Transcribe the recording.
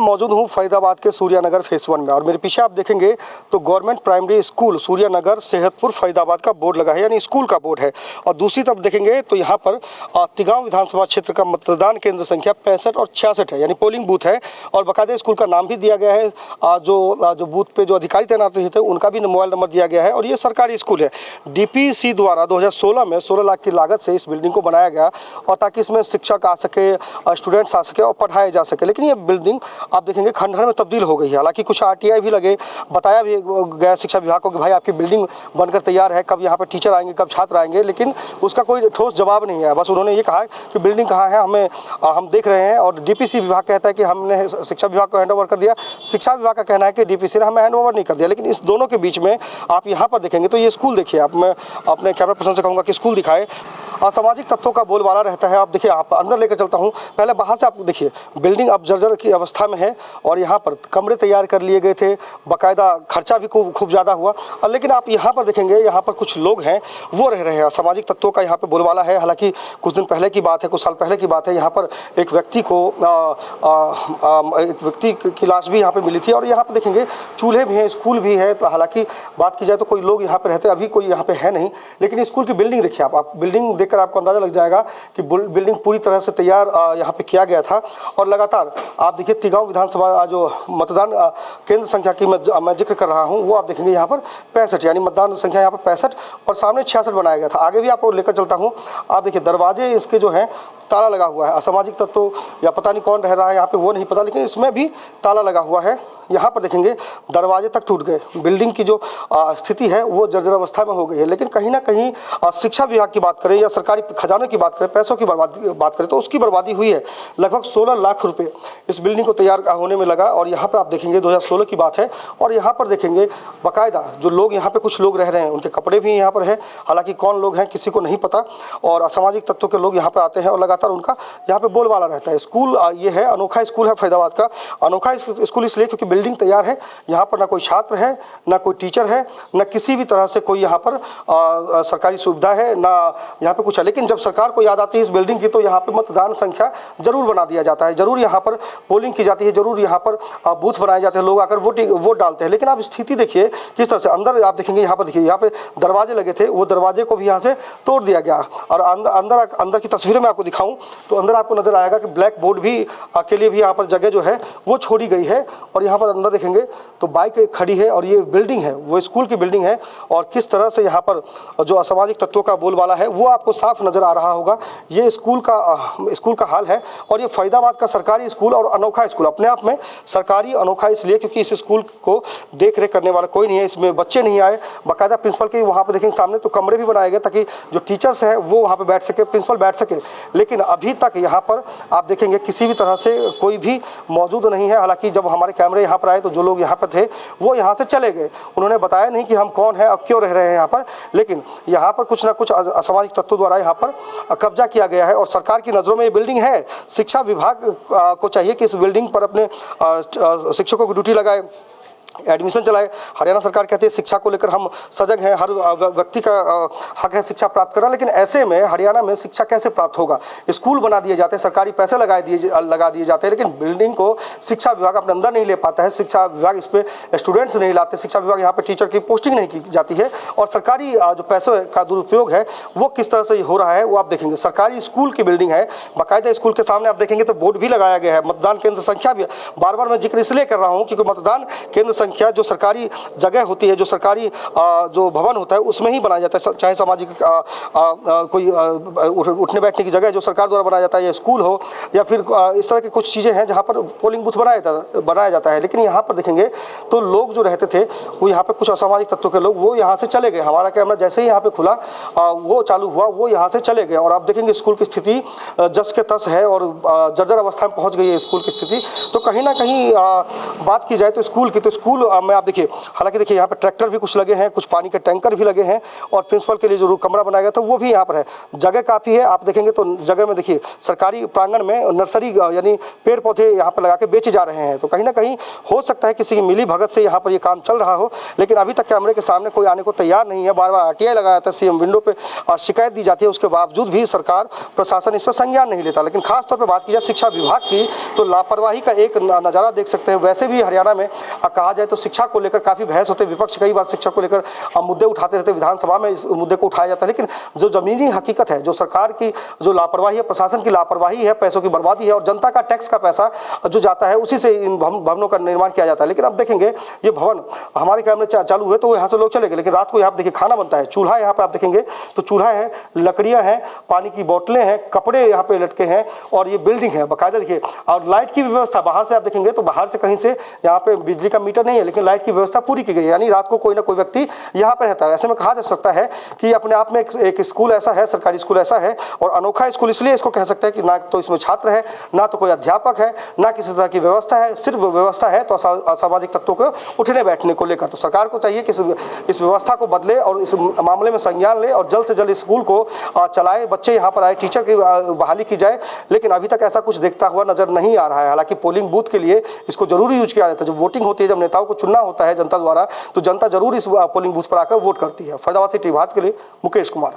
मौजूद हूँ फरीदाबाद के सूर्यानगर फेस 1 में और मेरे पीछे आप देखेंगे तो government primary school Suryanagar Sehatpur Faridabad का बोर्ड लगा है, यानी स्कूल का बोर्ड है। और दूसरी तरफ देखेंगे तो यहाँ पर तिगांव विधानसभा क्षेत्र का मतदान केंद्र संख्या 65 और 66 है, यानी पोलिंग बूथ है। और बाकायदा स्कूल का नाम भी दिया गया है, जो बूथ पे जो अधिकारी तैनात थे उनका भी मोबाइल नंबर दिया गया है। और ये सरकारी स्कूल है। DPC द्वारा 2016 में 16 लाख की लागत से इस बिल्डिंग को बनाया गया और ताकि इसमें शिक्षक आ सके, स्टूडेंट्स आ सके और पढ़ाए जा सके। लेकिन ये बिल्डिंग आप देखेंगे खंडहर में तब्दील हो गई है। हालांकि कुछ RTI भी लगे, बताया भी गया शिक्षा विभाग को कि भाई आपकी बिल्डिंग बनकर तैयार है, कब यहाँ पर टीचर आएंगे, कब छात्र आएंगे, लेकिन उसका कोई ठोस जवाब नहीं है। बस उन्होंने ये कहा कि बिल्डिंग कहाँ है, हम देख रहे हैं। और DPC विभाग कहता है कि हमने शिक्षा विभाग को हैंडओवर कर दिया, शिक्षा विभाग का कहना है कि DPC ने हमें हैंडओवर नहीं कर दिया। लेकिन इस दोनों के बीच में आप यहाँ पर देखेंगे तो ये स्कूल देखिए, आप मैं अपने कैमरा पर्सन से कहूँगा कि स्कूल दिखाए। असामाजिक तत्वों का बोलबाला रहता है। आप देखिए, आप अंदर लेकर चलता हूँ, पहले बाहर से आप देखिए बिल्डिंग अब जर्जर की अवस्था में है और यहाँ पर कमरे तैयार कर लिए गए थे, बाकायदा खर्चा भी खूब ज़्यादा हुआ। और लेकिन आप यहाँ पर देखेंगे, यहाँ पर कुछ लोग हैं वो रह रहे हैं। असामाजिक तत्वों का यहाँ पर बोलबाला है। हालांकि कुछ दिन पहले की बात है, कुछ साल पहले की बात है, यहाँ पर एक व्यक्ति की लाश भी यहाँ पर मिली थी। और यहाँ पर देखेंगे चूल्हे भी हैं, स्कूल भी है। तो हालांकि बात की जाए तो कोई लोग यहाँ पर रहते, अभी कोई यहाँ पे है नहीं। लेकिन स्कूल की बिल्डिंग देखिए, आप बिल्डिंग देखकर आपको अंदाजा लग जाएगा कि बिल्डिंग पूरी तरह से तैयार यहाँ पे किया गया था। और लगातार आप देखिए तिगांव विधानसभा जो मतदान केंद्र संख्या की मैं जिक्र कर रहा हूँ, वो आप देखेंगे यहाँ पर 65, यानी मतदान संख्या यहाँ पर 65 और सामने 66 बनाया गया था। आगे भी आपको लेकर चलता हूँ। आप देखिए दरवाजे इसके जो हैं ताला लगा हुआ है। असामाजिक तत्व या पता नहीं कौन रह रहा है यहाँ पे वो नहीं पता, लेकिन इसमें भी ताला लगा हुआ है। यहाँ पर देखेंगे दरवाजे तक टूट गए। बिल्डिंग की जो स्थिति है वो जर्जर अवस्था में हो गई है। लेकिन कहीं ना कहीं शिक्षा विभाग की बात करें या सरकारी खजाने की बात करें, पैसों की बात करें तो उसकी बर्बादी हुई है। लगभग 16 लाख रुपए इस बिल्डिंग को तैयार होने में लगा। और यहाँ पर आप देखेंगे 2016 की बात है। और यहाँ पर देखेंगे बाकायदा जो लोग यहाँ पे कुछ लोग रह रहे हैं, उनके कपड़े भी यहाँ पर है। हालांकि कौन लोग हैं किसी को नहीं पता। और असामाजिक तत्वों के लोग यहाँ पर आते हैं और लगातार उनका यहाँ पे बोलबाला रहता है। स्कूल ये है, अनोखा स्कूल है फरीदाबाद का। अनोखा स्कूल इसलिए क्योंकि बिल्डिंग तैयार है, यहाँ पर ना कोई छात्र है, ना कोई टीचर है, ना किसी भी तरह से कोई यहाँ पर सरकारी सुविधा है, ना यहाँ पे कुछ है। लेकिन जब सरकार को याद आती है इस बिल्डिंग की तो यहाँ पे मतदान संख्या जरूर बना दिया जाता है, जरूर यहाँ पर पोलिंग की जाती है, जरूर यहाँ पर बूथ बनाए जाते हैं, लोग आकर वोट डालते हैं। लेकिन आप स्थिति देखिए किस तरह से अंदर आप देखेंगे, यहाँ पर देखिए, यहाँ पे दरवाजे लगे थे, वो दरवाजे को भी यहाँ से तोड़ दिया गया। और अंदर की तस्वीरें मैं आपको दिखाऊं तो अंदर आपको नजर आएगा कि ब्लैक बोर्ड भी के लिए भी यहाँ पर जगह जो है वो छोड़ी गई है। और यहाँ पर अंदर देखेंगे तो बाइक एक खड़ी है और ये बिल्डिंग है वो स्कूल की बिल्डिंग है। और किस तरह से यहाँ पर जो असामाजिक तत्वों का बोलबाला है वो आपको साफ नजर आ रहा होगा। ये स्कूल का हाल है। और ये फरीदाबाद का सरकारी स्कूल और अनोखा स्कूल, अपने आप में सरकारी अनोखा इसलिए क्योंकि इस स्कूल को देख रेख करने वाला कोई नहीं है, इसमें बच्चे नहीं आए। बाकायदा प्रिंसिपल के वहाँ पर देखेंगे सामने तो कमरे भी बनाए गए ताकि जो टीचर्स हैं वो वहाँ पर बैठ सके, प्रिंसिपल बैठ सके। लेकिन अभी तक यहाँ पर आप देखेंगे किसी भी तरह से कोई भी मौजूद नहीं है। हालांकि जब हमारे कैमरे यहाँ पर आए तो जो लोग यहाँ पर थे वो यहाँ से चले गए, उन्होंने बताया नहीं कि हम कौन है और क्यों रह रहे हैं यहाँ पर। लेकिन यहाँ पर कुछ ना कुछ असामाजिक तत्वों द्वारा यहाँ पर कब्जा किया गया है और सरकार की नज़रों में ये बिल्डिंग है। शिक्षा विभाग को चाहिए कि इस बिल्डिंग पर अपने शिक्षकों की ड्यूटी लगाए, एडमिशन चलाए। हरियाणा सरकार कहती है शिक्षा को लेकर हम सजग हैं, हर व्यक्ति का हक है शिक्षा प्राप्त करना। लेकिन ऐसे में हरियाणा में शिक्षा कैसे प्राप्त होगा? स्कूल बना दिए जाते हैं, सरकारी पैसे लगा दिए जाते हैं, लेकिन बिल्डिंग को शिक्षा विभाग अपने अंदर नहीं ले पाता है। शिक्षा विभाग इस पर स्टूडेंट्स नहीं लाते, शिक्षा विभाग यहाँ पर टीचर की पोस्टिंग नहीं की जाती है। और सरकारी जो पैसों का दुरुपयोग है वो किस तरह से हो रहा है वो आप देखेंगे। सरकारी स्कूल की बिल्डिंग है, बाकायदा स्कूल के सामने आप देखेंगे तो बोर्ड भी लगाया गया है। मतदान केंद्र संख्या भी बार बार मैं जिक्र इसलिए कर रहा हूँ क्योंकि मतदान केंद्र संख्या जो सरकारी जगह होती है, जो सरकारी जो भवन होता है उसमें ही बनाया जाता है। चाहे सामाजिक कोई उठने बैठने की जगह जो सरकार द्वारा बनाया जाता है, या स्कूल हो या फिर इस तरह की कुछ चीज़ें हैं जहाँ पर पोलिंग बूथ बनाया जाता है। लेकिन यहाँ पर देखेंगे तो लोग जो रहते थे वो यहाँ पे कुछ असामाजिक तत्वों के लोग वो यहाँ से चले गए। हमारा कैमरा जैसे ही यहाँ पे खुला वो चालू हुआ, वो यहाँ से चले गए। और आप देखेंगे स्कूल की स्थिति जस के तस है और जर्जर अवस्था में पहुँच गई है स्कूल की स्थिति। तो कहीं ना कहीं बात की जाए तो स्कूल स्कूल में आप देखिए, हालांकि देखिए यहाँ पे ट्रैक्टर भी कुछ लगे हैं, कुछ पानी के टैंकर भी लगे हैं और प्रिंसिपल के लिए जो कमरा बनाया गया था वो भी यहाँ पर है। जगह काफ़ी है, आप देखेंगे तो जगह में देखिए सरकारी प्रांगण में नर्सरी यानी पेड़ पौधे यहाँ पर लगा के बेचे जा रहे हैं। तो कहीं ना कहीं हो सकता है किसी की मिली भगत से यहाँ पर ये काम चल रहा हो, लेकिन अभी तक कैमरे के सामने कोई आने को तैयार नहीं है। बार बार आरटीआई लगाया जाता है, सीएम विंडो पे और शिकायत दी जाती है, उसके बावजूद भी सरकार प्रशासन इस पर संज्ञान नहीं लेता। लेकिन खासतौर पर बात की जाए शिक्षा विभाग की तो लापरवाही का एक नज़ारा देख सकते हैं। वैसे भी हरियाणा में कहा जाए तो शिक्षा को लेकर काफ़ी बहस होते हैं, विपक्ष कई बार शिक्षा को लेकर मुद्दे उठाते रहते, विधानसभा में इस मुद्दे को उठाया जाता है। लेकिन जो ज़मीनी हकीकत है, जो सरकार की जो लापरवाही है, प्रशासन की लापरवाही है, पैसों की बर्बादी है और जनता का टैक्स का पैसा जो जाता है उसी से इन भवनों का निर्माण किया जाता है। लेकिन अब देखेंगे ये भवन हमारे कैमरे चालू हुए तो यहाँ से लोग चले गए, लेकिन रात को यहाँ पे देखिए खाना बनता है, चूल्हा यहाँ पे आप देखेंगे तो चूल्हा है, लकड़ियाँ हैं, पानी की बोतलें हैं, कपड़े यहाँ पे लटके हैं और ये बिल्डिंग है बाकायदा देखिए। और लाइट की व्यवस्था बाहर से आप देखेंगे तो बाहर से कहीं से यहाँ पे बिजली का मीटर नहीं है, लेकिन लाइट की व्यवस्था पूरी की गई है, यानी रात को कोई ना कोई व्यक्ति यहाँ पे रहता है। ऐसे में कहा जा सकता है कि अपने आप में एक स्कूल ऐसा है, सरकारी स्कूल ऐसा है और अनोखा स्कूल इसलिए इसको कह सकते हैं कि ना तो इसमें छात्र है, ना तो कोई अध्यापक है, ना किसी तरह की व्यवस्था है, सिर्फ व्यवस्था है तो असामाजिक तत्वों को उठने बैठने को लेकर। तो सरकार को चाहिए कि इस व्यवस्था को बदले और इस मामले में संज्ञान ले और जल्द से जल्द स्कूल को चलाए, बच्चे यहाँ पर आए, टीचर की बहाली की जाए। लेकिन अभी तक ऐसा कुछ देखता हुआ नजर नहीं आ रहा है। हालांकि पोलिंग बूथ के लिए इसको जरूर यूज किया जाता है। जब वोटिंग होती है, जब नेताओं को चुनना होता है जनता द्वारा, तो जनता जरूर इस पोलिंग बूथ पर आकर वोट करती है। फरीदाबाद से टीवी भारत के लिए मुकेश कुमार।